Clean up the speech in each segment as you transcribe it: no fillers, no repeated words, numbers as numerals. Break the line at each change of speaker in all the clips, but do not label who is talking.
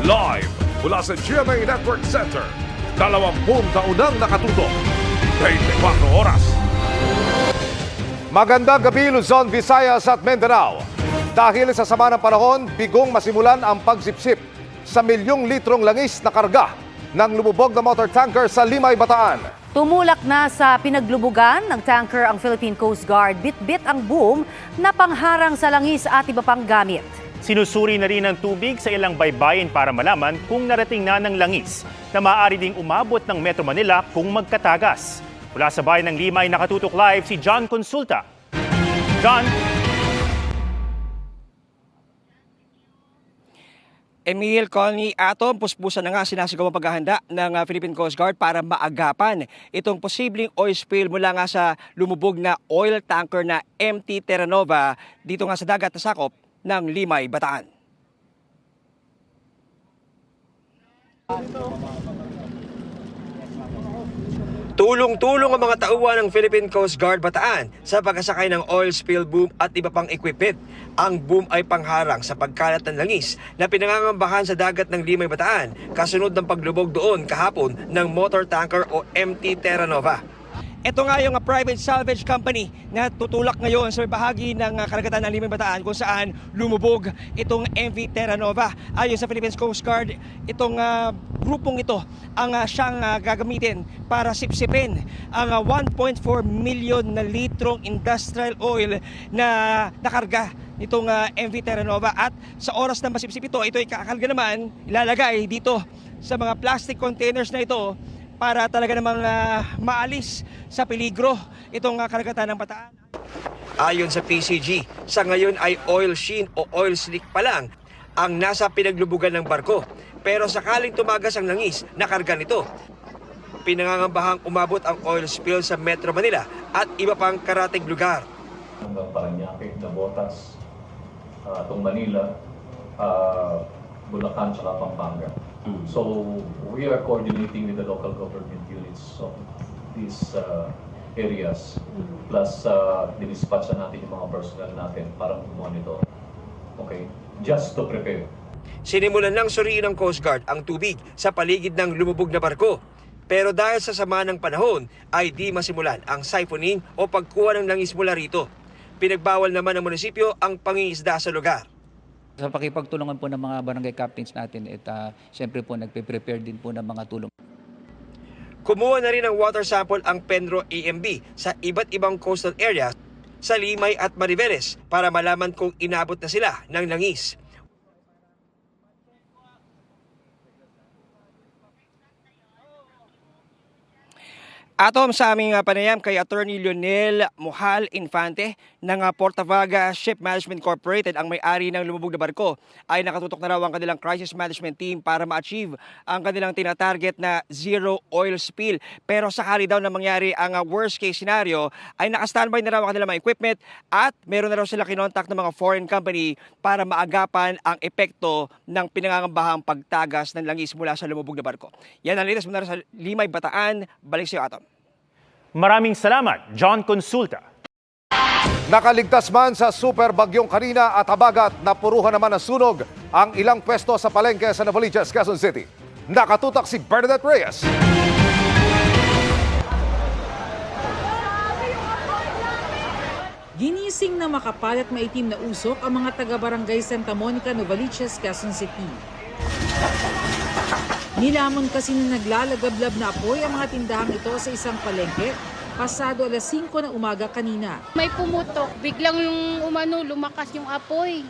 Live mula sa GMA Network Center, 20 taonang nakatutok, 24 oras. Magandang gabi Luzon, Visayas at Mindanao. Dahil sa sama ng panahon, bigong masimulan ang pagsipsip sa milyong litrong langis na karga ng lumubog na motor tanker sa Limay, Bataan.
Tumulak na sa pinaglubugan ng tanker ang Philippine Coast Guard. Bit-bit ang boom na pangharang sa langis at iba pang gamit.
Sinusuri na rin ang tubig sa ilang baybayin para malaman kung narating na ng langis na maaari ding umabot ng Metro Manila kung magkatagas. Mula sa bayan ng Limay, nakatutok live si John Consulta. John?
Emil, Connie, Atom, puspusan na nga sinasigaw ang paghahanda ng Philippine Coast Guard para maagapan itong posibleng oil spill mula nga sa lumubog na oil tanker na MT Terra Nova dito nga sa dagat na sakop ng Limay, Bataan. Tulong-tulong ang mga tauhan ng Philippine Coast Guard Bataan sa pagkasakay ng oil spill boom at iba pang equipment. Ang boom ay pangharang sa pagkalat ng langis na pinangangambahan sa dagat ng Limay, Bataan kasunod ng paglubog doon kahapon ng motor tanker o MT Terra Nova. Ito nga yung private salvage company na tutulak ngayon sa bahagi ng karagatan ng Limay, Bataan kung saan lumubog itong MV Terra Nova. Ayon sa Philippine Coast Guard, itong grupong ito ang siyang gagamitin para sipsipin ang 1.4 million na litrong industrial oil na nakarga nitong MV Terra Nova. At sa oras na masipsip ito ay kakarga naman, ilalagay dito sa mga plastic containers na ito para talaga namang maalis sa peligro itong karagatan ng Bataan. Ayon sa PCG, sa ngayon ay oil sheen o oil slick pa lang ang nasa pinaglubugan ng barko. Pero sakaling tumagas ang langis na karga nito, pinangangambahang umabot ang oil spill sa Metro Manila at iba pang karatig lugar.
Hanggang Paranaque, Nabotas, itong Manila, Bulacan, at Pampanga. So we are coordinating with the local government units of these areas, plus dinispatch natin yung mga personnel natin para monitor. Okay, just to prepare.
Sinimulan lang suriin ng Coast Guard ang tubig sa paligid ng lumubog na barko. Pero dahil sa sama ng panahon ay di masimulan ang siphoning o pagkuha ng langis mula rito. Pinagbawal naman ng munisipyo ang pangingisda sa lugar.
Sa pakipagtulungan po ng mga barangay captains natin, siyempre po nagpe-prepare din po ng mga tulong.
Kumuha na rin ng water sample ang Penro EMB sa iba't ibang coastal areas sa Limay at Mariveles para malaman kung inabot na sila ng langis. Atom, sa aming panayam kay Attorney Leonel Mohal Infante ng Portavaga Ship Management Corporated, ang may-ari ng lumubog na barko, ay nakatutok na raw ang kanilang crisis management team para ma-achieve ang kanilang tinatarget na zero oil spill. Pero sakali daw na mangyari ang worst case scenario, ay naka-standby na raw ang kanilang mga equipment at meron na raw sila kinontak ng mga foreign company para maagapan ang epekto ng pinangangambahang pagtagas ng langis mula sa lumubog na barko. Yan ang latest mula sa Limay, Bataan. Balik sa iyo, Atom.
Maraming salamat, John Consulta.
Nakaligtas man sa super bagyong Karina at habagat, napuruhan naman ng sunog ang ilang pwesto sa palengke sa Novaliches, Quezon City. Nakatutak si Bernadette Reyes.
Ginising na makapal at maitim na usok ang mga taga-barangay Santa Monica, Novaliches, Quezon City. Nilamon kasi na naglalagablab na apoy ang mga tindahang ito sa isang palengke pasado alas 5 ng umaga kanina.
May pumutok, biglang lumakas yung apoy.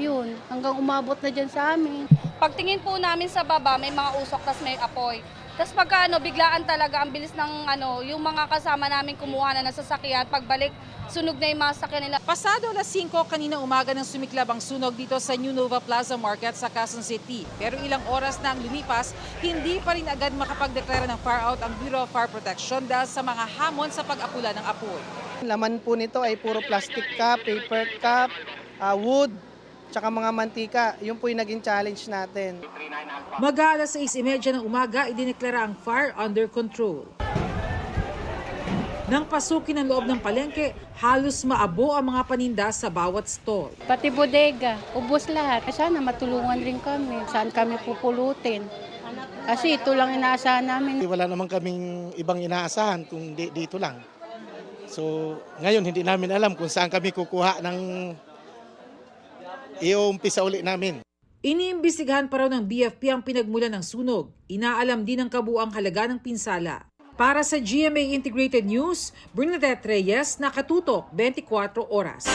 Yun, hanggang umabot na dyan sa amin.
Pagtingin po namin sa baba, may mga usok, tas may apoy. Tapos pagka biglaan talaga, ang bilis ng yung mga kasama namin kumuha na ng sasakyan. Pagbalik, sunog na yung mga sasakyan nila.
Pasado alas 5 kanina umaga nang sumiklab ang sunog dito sa New Nova Plaza Market sa Quezon City. Pero ilang oras na ang lumipas, hindi pa rin agad makapagdeklara ng fire out ang Bureau of Fire Protection dahil sa mga hamon sa pag-apula ng apoy.
Laman po nito ay puro plastic cup, paper cup, wood, tsaka mga mantika. Yun po yung naging challenge natin.
Mag-aalas 6:30 ng umaga, idineklara ang fire under control. Nang pasukin ang loob ng palengke, halos maabo ang mga paninda sa bawat stall.
Pati bodega, ubos lahat. Sana matulungan rin kami. Saan kami pupulutin? Kasi ito lang inaasahan namin.
Wala naman kaming ibang inaasahan kung dito lang. So ngayon hindi namin alam kung saan kami kukuha ng iumpisa uli namin.
Iniimbestigahan pa raw ng BFP ang pinagmulan ng sunog. Inaalam din ang kabuuang halaga ng pinsala. Para sa GMA Integrated News, Bernadette Reyes, nakatutok 24 oras.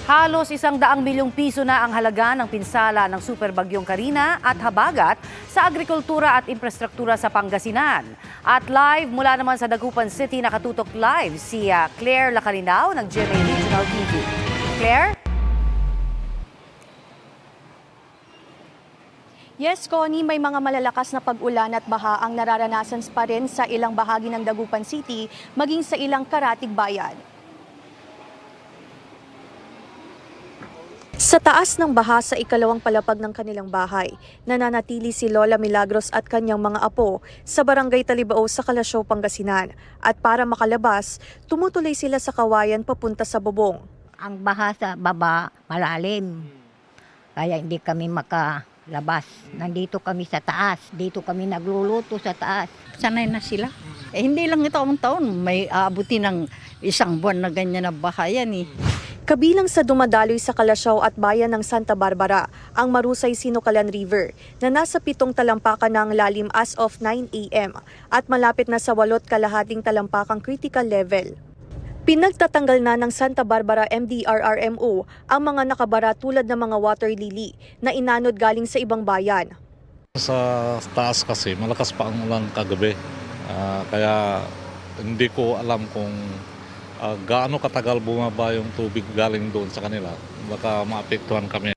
Halos 100 milyong piso na ang halaga ng pinsala ng Super Bagyong Karina at Habagat sa agrikultura at infrastruktura sa Pangasinan. At live mula naman sa Dagupan City, nakatutok live si Claire Lacaninaw ng GMA Regional TV. Claire?
Yes, Connie, may mga malalakas na pag-ulan at baha ang nararanasan pa rin sa ilang bahagi ng Dagupan City, maging sa ilang karatig bayan. Sa taas ng baha sa ikalawang palapag ng kanilang bahay, nananatili si Lola Milagros at kanyang mga apo sa Barangay Talibao sa Kalasyaw, Pangasinan. At para makalabas, tumutuloy sila sa kawayan papunta sa bubong.
Ang baha sa baba malalim, kaya hindi kami makalabas. Nandito kami sa taas, dito kami nagluluto sa taas.
Sanay na sila. Hindi lang ito ang taon, may aabuti ng 1 buwan na ganyan na baha yan eh.
Kabilang sa dumadaloy sa Kalasyaw at bayan ng Santa Barbara, ang Marusay Sinukalan River na nasa 7 talampakan ng lalim as of 9 a.m. at malapit na sa 8 kalahating talampakang critical level. Pinagtatanggal na ng Santa Barbara MDRRMO ang mga nakabara tulad ng mga water lily na inanod galing sa ibang bayan.
Sa taas kasi malakas pa ang ulan kagabi, kaya hindi ko alam kung gaano katagal bumaba yung tubig galing doon sa kanila. Baka maapektuhan kami.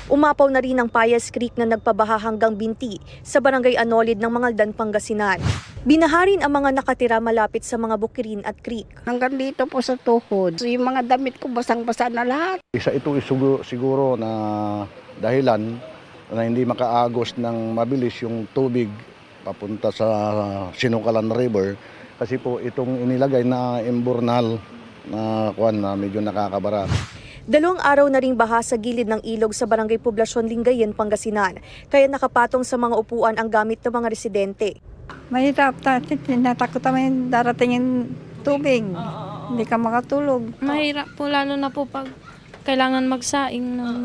Umapaw na rin ang Payas Creek na nagpabaha hanggang binti sa Barangay Anolid ng Mangaldan, Pangasinan. Binaharin ang mga nakatira malapit sa mga bukirin at creek.
Hanggang dito po sa tuhod. So, yung mga damit ko basang-basa na lahat.
Isa ito siguro na dahilan na hindi makaagos ng mabilis yung tubig papunta sa Sinukalan River. Kasi po itong inilagay na imburnal na kuwan na medyo nakakabara.
2 araw na ring baha sa gilid ng ilog sa Barangay Poblasyon Lingayen, Pangasinan. Kaya nakapatong sa mga upuan ang gamit ng mga residente.
Mahirap, tinatakot naman darating yung tubig. Hindi ka makatulog.
Mahirap po lalo na po pag kailangan magsaing ng...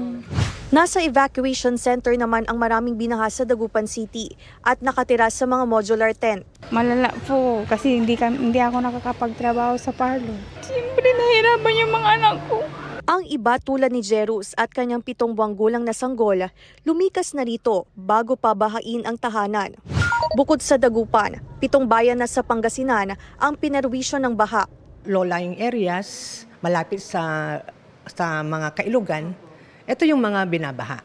Nasa evacuation center naman ang maraming binaha sa Dagupan City at nakatira sa mga modular tent.
Malala po kasi hindi ako nakakapagtrabaho sa parlo. Siyempre nahirapan yung mga anak ko.
Ang iba tulad ni Jerus at kanyang 7 buwang gulang na sanggol, lumikas na rito bago pa bahain ang tahanan. Bukod sa Dagupan, 7 bayan na sa Pangasinan ang pinerwisyo ng baha.
Low-lying areas, malapit sa mga kailugan, ito yung mga binabaha.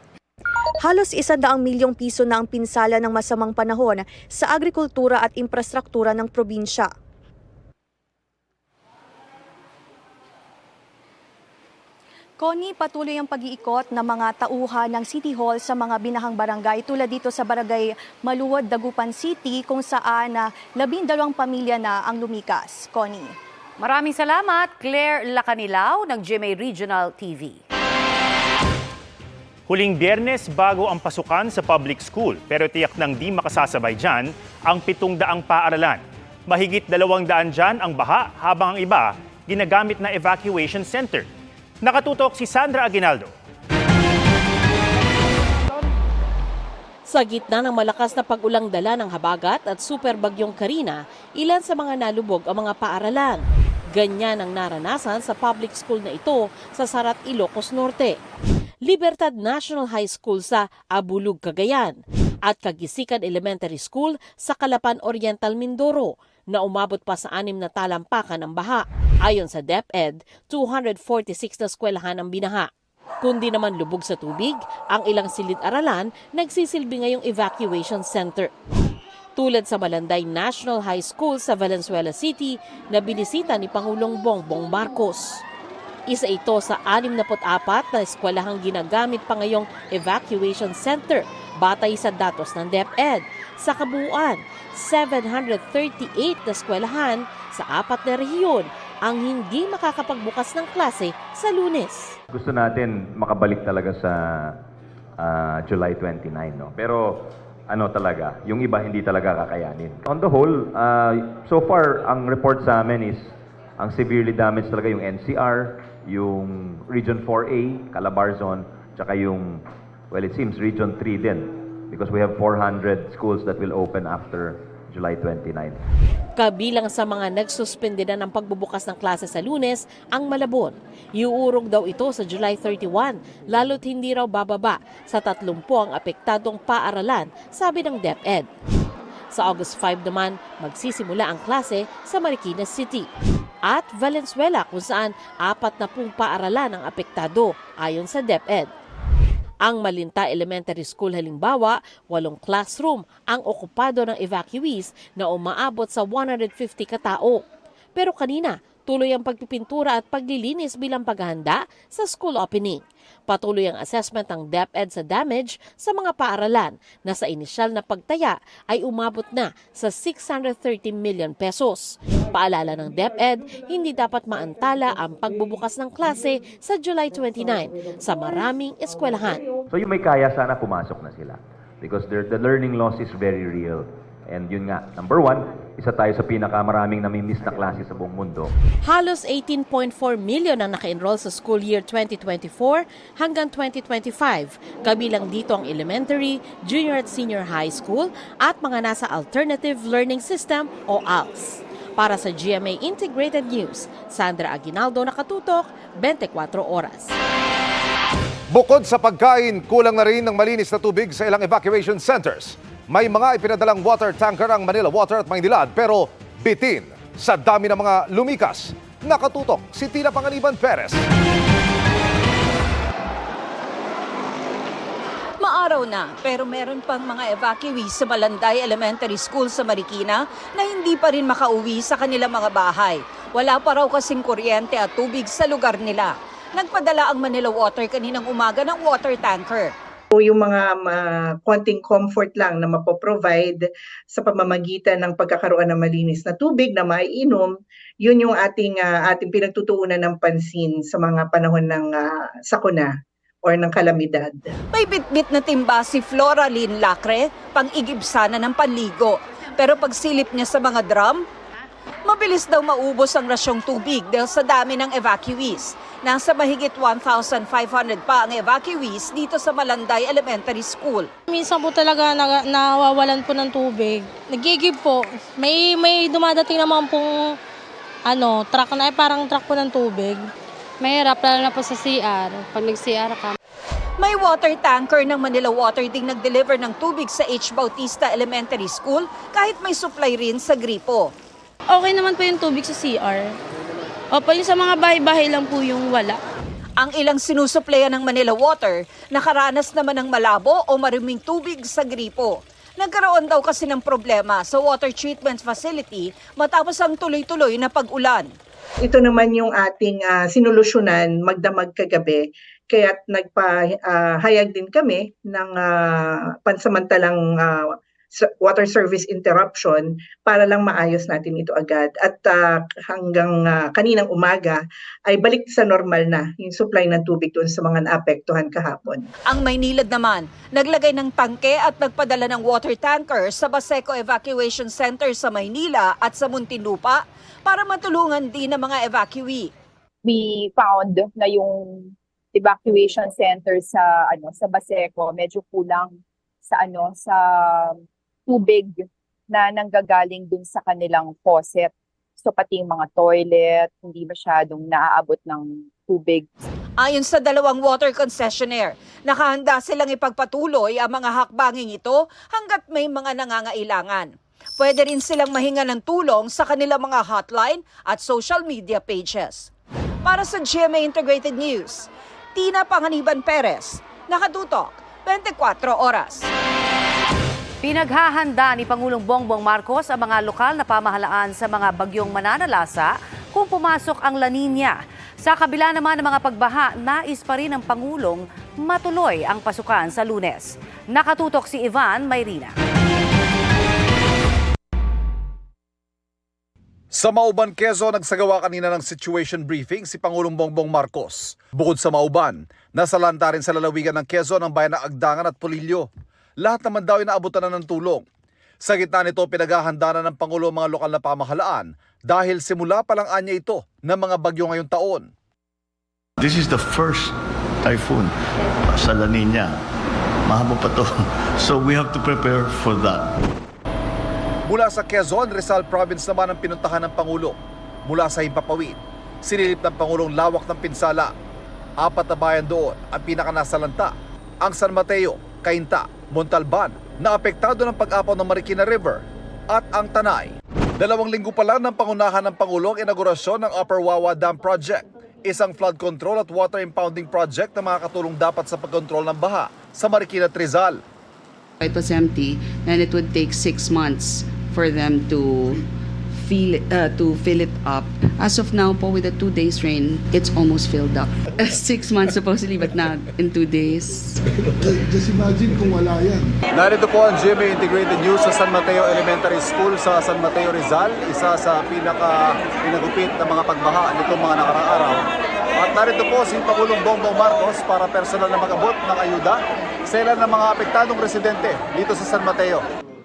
Halos 100 milyong piso na ang pinsala ng masamang panahon sa agrikultura at infrastruktura ng probinsya. Connie, patuloy ang pag-iikot ng mga tauhan ng City Hall sa mga binahang barangay tulad dito sa Barangay Maluwad, Dagupan City kung saan 12 pamilya na ang lumikas. Connie.
Maraming salamat, Claire Lacaninaw ng GMA Regional TV.
Huling Biyernes bago ang pasukan sa public school pero tiyak nang di makasasabay dyan ang 700 paaralan. Mahigit 200 dyan ang baha habang ang iba ginagamit na evacuation center. Nakatutok si Sandra Aguinaldo.
Sa gitna ng malakas na pag-ulang dala ng Habagat at Super Bagyong Karina, ilan sa mga nalubog ang mga paaralan. Ganyan ang naranasan sa public school na ito sa Sarat, Ilocos Norte. Libertad National High School sa Abulug, Cagayan at Kagisikan Elementary School sa Calapan Oriental, Mindoro na umabot pa sa 6 na talampakan ng baha. Ayon sa DepEd, 246 na eskwelahan ang binaha. Kundi naman lubog sa tubig, ang ilang silid-aralan nagsisilbi ngayong evacuation center. Tulad sa Malanday National High School sa Valenzuela City na binisita ni Pangulong Bongbong Marcos. Isa ito sa 64 na eskwelahang ginagamit pa ngayong evacuation center batay sa datos ng DepEd. Sa kabuuan, 738 na eskwelahan sa 4 na rehiyon ang hindi makakapagbukas ng klase sa Lunes.
Gusto natin makabalik talaga sa July 29, no? Pero ano talaga, yung iba hindi talaga kakayanin. On the whole, so far, ang report sa amin is ang severely damaged talaga yung NCR, yung Region 4A, Calabarzon, tsaka yung, well, it seems Region 3 din. Because we have 400 schools that will open after July 29.
Kabilang sa mga nagsuspende na ng pagbubukas ng klase sa Lunes, ang Malabon. Iuurong daw ito sa July 31, lalo't hindi raw bababa sa 30 ang apektadong paaralan, sabi ng DepEd. Sa August 5 naman, magsisimula ang klase sa Marikina City. At Valenzuela kung saan 40 paaralan ang apektado ayon sa DepEd. Ang Malinta Elementary School halimbawa, 8 classroom ang okupado ng evacuees na umaabot sa 150 katao. Pero kanina, tuloy ang pagpipintura at paglilinis bilang paghahanda sa school opening. Patuloy ang assessment ng DepEd sa damage sa mga paaralan na sa inisyal na pagtaya ay umabot na sa 630 million pesos. Paalala ng DepEd, hindi dapat maantala ang pagbubukas ng klase sa July 29 sa maraming eskwelahan.
So yung may kaya, sana pumasok na sila. Because the learning loss is very real. And yun nga, number 1, isa tayo sa pinakamaraming namimiss na klase sa buong mundo.
Halos 18.4 million ang naka-enroll sa school year 2024 hanggang 2025. Kabilang dito ang elementary, junior at senior high school at mga nasa Alternative Learning System o ALS. Para sa GMA Integrated News, Sandra Aguinaldo, nakatutok, 24 oras.
Bukod sa pagkain, kulang na rin ng malinis na tubig sa ilang evacuation centers. May mga ipinadalang water tanker ang Manila Water at Maynilad pero bitin sa dami ng mga lumikas. Nakatutok si Tina Panganiban Perez.
Maaraw na pero meron pang mga evacuees sa Malanday Elementary School sa Marikina na hindi pa rin makauwi sa kanilang mga bahay. Wala pa raw kasing kuryente at tubig sa lugar nila. Nagpadala ang Manila Water kaninang umaga ng water tanker.
Yung mga konting comfort lang na mapoprovide sa pamamagitan ng pagkakaroon ng malinis na tubig na maiinom, yun yung ating pinagtutuunan ng pansin sa mga panahon ng sakuna or ng kalamidad.
May bitbit na timba si Flora Lynn Lacre, pang-igib sana ng panligo. Pero pagsilip niya sa mga drum, mabilis daw maubos ang rasyong tubig dahil sa dami ng evacuees. Nasa mahigit 1,500 pa ang evacuees dito sa Malanday Elementary School.
Minsan po talaga nawawalan po ng tubig. Nagigib po. May dumadating naman pong truck na parang truck po ng tubig. Mahirap lalo na po sa CR. Pag nag-CR ka.
May water tanker ng Manila Water ding nag-deliver ng tubig sa H. Bautista Elementary School kahit may supply rin sa gripo.
Okay naman po yung tubig sa CR. Opo, yung sa mga bahay-bahay lang po yung wala.
Ang ilang sinusuplayan ng Manila Water, nakaranas naman ng malabo o maruming tubig sa gripo. Nagkaroon daw kasi ng problema sa water treatment facility matapos ang tuloy-tuloy na pag-ulan.
Ito naman yung ating sinolusyonan magdamag kagabi. Kaya't nagpahayag din kami ng pansamantalang water service interruption para lang maayos natin ito agad. At hanggang kaninang umaga ay balik sa normal na yung supply ng tubig doon sa mga naapektuhan kahapon.
Ang Maynilad naman, naglagay ng tangke at nagpadala ng water tanker sa Baseco Evacuation Center sa Maynila at sa Muntinlupa para matulungan din ang mga evacuee.
We found na yung evacuation center sa Baseco medyo kulang sa tubig na nanggagaling dun sa kanilang faucet. So pati yung mga toilet, hindi masyadong naaabot ng tubig.
Ayon sa dalawang water concessionaire, nakahanda silang ipagpatuloy ang mga hakbanging ito hanggat may mga nangangailangan. Pwede rin silang mahinga ng tulong sa kanilang mga hotline at social media pages. Para sa GMA Integrated News, Tina Panganiban Perez, nakatutok, 24 oras.
Pinaghahanda ni Pangulong Bongbong Marcos ang mga lokal na pamahalaan sa mga bagyong mananalasa kung pumasok ang La Nina. Sa kabila naman ng mga pagbaha, nais pa rin ng Pangulong matuloy ang pasukan sa Lunes. Nakatutok si Ivan Mayrina.
Sa Mauban, Quezon, nagsagawa kanina ng situation briefing si Pangulong Bongbong Marcos. Bukod sa Mauban, nasa lanta rin sa lalawigan ng Quezon ang bayan ng Agdangan at Polillo. Lahat naman daw inaabutan na ng tulong. Sa gitna nito, pinaghahanda na ng Pangulo mga lokal na pamahalaan dahil simula pa lang anya ito ng mga bagyo ngayong taon.
This is the first typhoon sa La Nina. Mahaba pa to. So we have to prepare for that.
Mula sa Quezon, Rizal Province naman ang pinuntahan ng Pangulo. Mula sa Himpapawid, sinilip ng Pangulong lawak ng pinsala. 4 na bayan doon ang pinakanasalanta. Ang San Mateo, Cainta, Montalban, na apektado ng pag-apaw ng Marikina River, at ang Tanay. 2 linggo pa lang ng pangunahan ng Pangulo ang inaugurasyon ng Upper Wawa Dam Project, isang flood control at water impounding project na makakatulong dapat sa pagkontrol ng baha sa Marikina at Rizal.
It was empty and it would take 6 months for them to fill it up. As of now po, with the 2 days rain, it's almost filled up. 6 months supposedly, but not in 2 days.
Just imagine kung wala yan.
Narito po ang GMA Integrated News sa San Mateo Elementary School sa San Mateo, Rizal, isa sa pinagupit na mga pagbaha nitong mga nakaraang araw. At narito po si Pangulong Bongbong Marcos para personal na mag-abot ng ayuda sa ilan ng mga apektadong residente dito sa San Mateo.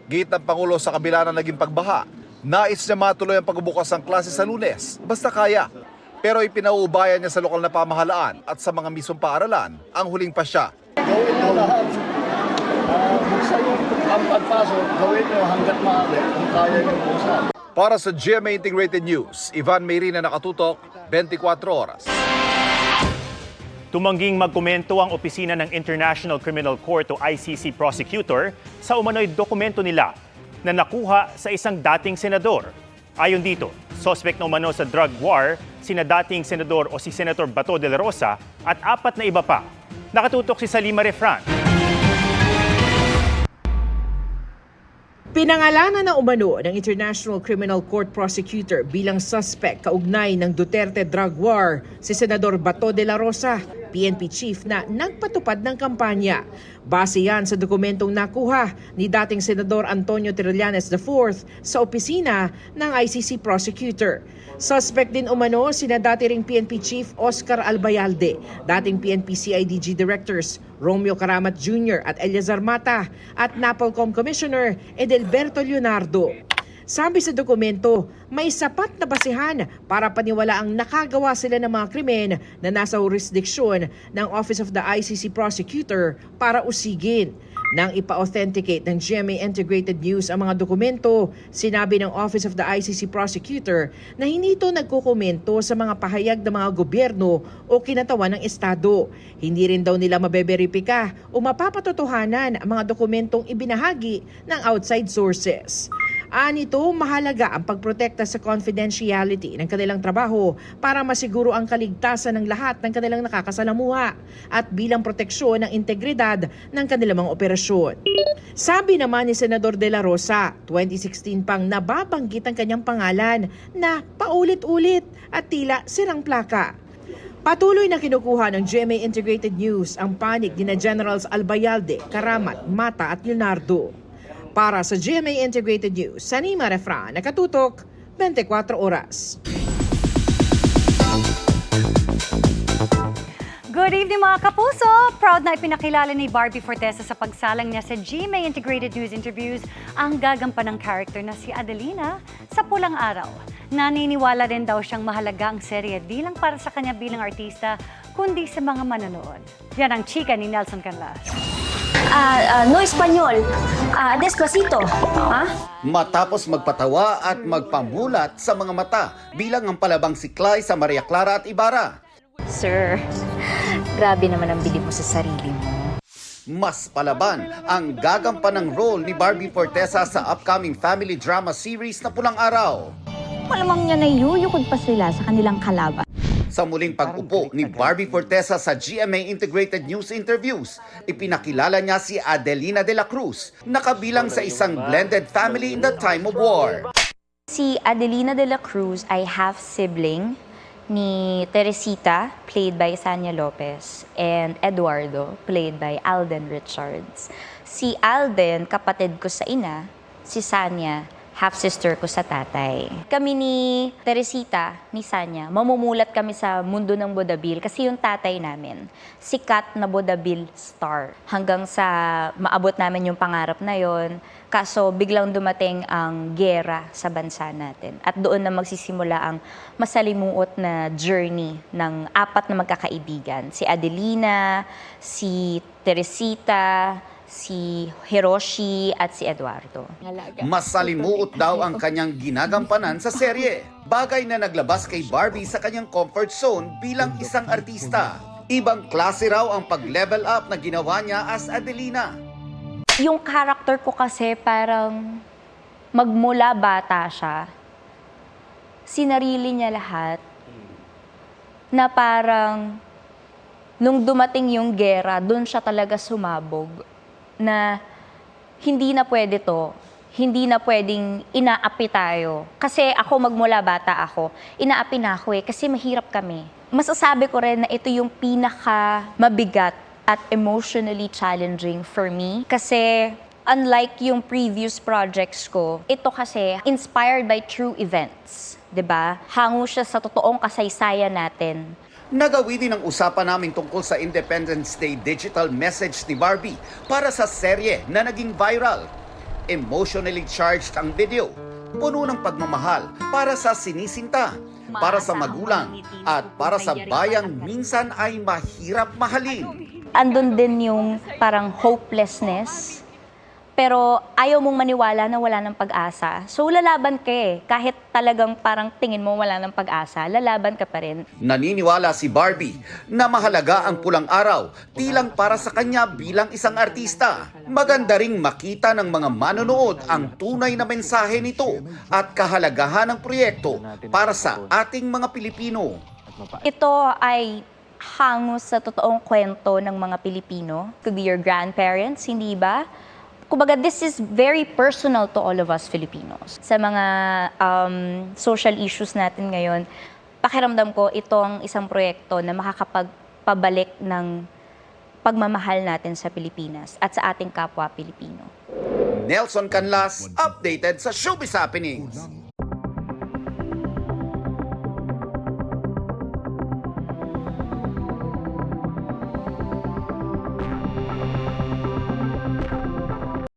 Git ng Pangulo sa kabila ng naging pagbaha, nais niya matuloy ang pagbubukas ng klase sa Lunes, basta kaya. Pero ipinauubayan niya sa lokal na pamahalaan at sa mga mismong paaralan ang huling pasya.
Gawin mo lahat. Buksan yung ang pagpasok, gawin mo hanggat maaari kung kaya yung buksan.
Para sa GMA Integrated News, Ivan Mayrina, nakatutok, 24 oras.
Tumangging magkomento ang opisina ng International Criminal Court o ICC prosecutor sa umano'y dokumento nila na nakuha sa isang dating senador. Ayon dito, suspect na umano sa drug war, sina dating senador o si Senator Bato de la Rosa at 4 na iba pa. Nakatutok si Salima Refran.
Pinangalanan na umano ng International Criminal Court prosecutor bilang suspect kaugnay ng Duterte drug war si Senador Bato de la Rosa, PNP chief na nagpatupad ng kampanya. Base yan sa dokumentong nakuha ni dating Senador Antonio Trillanes IV sa opisina ng ICC prosecutor. Suspect din umano sina dati ring PNP chief Oscar Albayalde, dating PNP CIDG directors Romeo Karamat Jr. at Eliazar Mata at NAPOLCOM Commissioner Edelberto Leonardo. Sabi sa dokumento, may sapat na basehan para paniwalaang nakagawa sila ng mga krimen na nasa jurisdiksyon ng Office of the ICC Prosecutor para usigin. Nang ipa-authenticate ng GMA Integrated News ang mga dokumento, sinabi ng Office of the ICC Prosecutor na hindi ito nagkukomento sa mga pahayag ng mga gobyerno o kinatawan ng Estado. Hindi rin daw nila mabeberipika o mapapatotohanan ang mga dokumentong ibinahagi ng outside sources. Anito, mahalaga ang pagprotekta sa confidentiality ng kanilang trabaho para masiguro ang kaligtasan ng lahat ng kanilang nakakasalamuha at bilang proteksyon ng integridad ng kanilang mga operasyon. Sabi naman ni Senador De La Rosa, 2016 pang nababanggit ang kanyang pangalan na paulit-ulit at tila sirang plaka. Patuloy na kinukuha ng GMA Integrated News ang panig ni Generals Albayalde, Karamat, Mata at Leonardo. Para sa GMA Integrated News, Salima Refran, nakatutok, 24 oras.
Good evening mga kapuso! Proud na ipinakilala ni Barbie Fortesa sa pagsalang niya sa GMA Integrated News interviews ang gagampanang character na si Adelina sa Pulang Araw. Naniniwala rin daw siyang mahalaga ang serye di lang para sa kanya bilang artista, kundi sa mga manonood. Yan ang chika ni Nelson Canlas.
No Espanyol. Despacito.
Matapos magpatawa at magpamulat sa mga mata bilang ang palabang si Clay sa Maria Clara at Ibarra.
Sir, grabe naman ang bilib mo sa sarili mo.
Mas palaban ang gagampanang role ni Barbie Fortesa sa upcoming family drama series na Pulang Araw.
Malamang niya na yuyukod pa sila sa kanilang kalaban.
Sa muling pag-upo ni Barbie Fortesa sa GMA Integrated News interviews, ipinakilala niya si Adelina de la Cruz, na kabilang sa isang blended family in the time of war.
Si Adelina de la Cruz ay half-sibling ni Teresita, played by Sania Lopez, and Eduardo, played by Alden Richards. Si Alden, kapatid ko sa ina, si Sania, half-sister ko sa tatay. Kami ni Teresita, ni Sanya, mamumulat kami sa mundo ng Bodabil kasi yung tatay namin, sikat na Bodabil star. Hanggang sa maabot namin yung pangarap na yon. Kaso biglang dumating ang giyera sa bansa natin. At doon na magsisimula ang masalimuot na journey ng 4 na magkakaibigan. Si Adelina, si Teresita, si Hiroshi at si Eduardo.
Masalimuot daw ang kanyang ginagampanan sa serye. Bagay na naglabas kay Barbie sa kanyang comfort zone bilang isang artista. Ibang klase raw ang pag-level up na ginawa niya as Adelina.
Yung character ko kasi parang magmula bata siya, sinarili niya lahat na parang nung dumating yung gera, doon siya talaga sumabog na hindi na pwede to, hindi na pwedeng inaapi tayo. Kasi ako magmula bata ako, inaapi na ako kasi mahirap kami. Masasabi ko rin na ito yung pinaka mabigat at emotionally challenging for me. Kasi unlike yung previous projects ko, ito kasi inspired by true events. 'Di ba? Hango siya sa totoong kasaysayan natin.
Nagawi din ang usapan namin tungkol sa Independence Day digital message ni Barbie para sa serye na naging viral. Emotionally charged ang video, puno ng pagmamahal para sa sinisinta, para sa magulang, at para sa bayang minsan ay mahirap mahalin.
Andun din yung parang hopelessness, pero ayaw mong maniwala na wala ng pag-asa. So lalaban ka eh. Kahit talagang parang tingin mo wala ng pag-asa, lalaban ka pa rin.
Naniniwala si Barbie na mahalaga ang pulang araw tilang para sa kanya bilang isang artista. Maganda ring makita ng mga manonood ang tunay na mensahe nito at kahalagahan ng proyekto para sa ating mga Pilipino.
Ito ay hango sa totoong kwento ng mga Pilipino. Could be your grandparents, hindi ba? Kumbaga, this is very personal to all of us Filipinos. Sa mga social issues natin ngayon, pakiramdam ko ito ang isang proyekto na makakapagpabalik ng pagmamahal natin sa Pilipinas at sa ating kapwa Pilipino.
Nelson Canlas, updated sa Showbiz Happenings.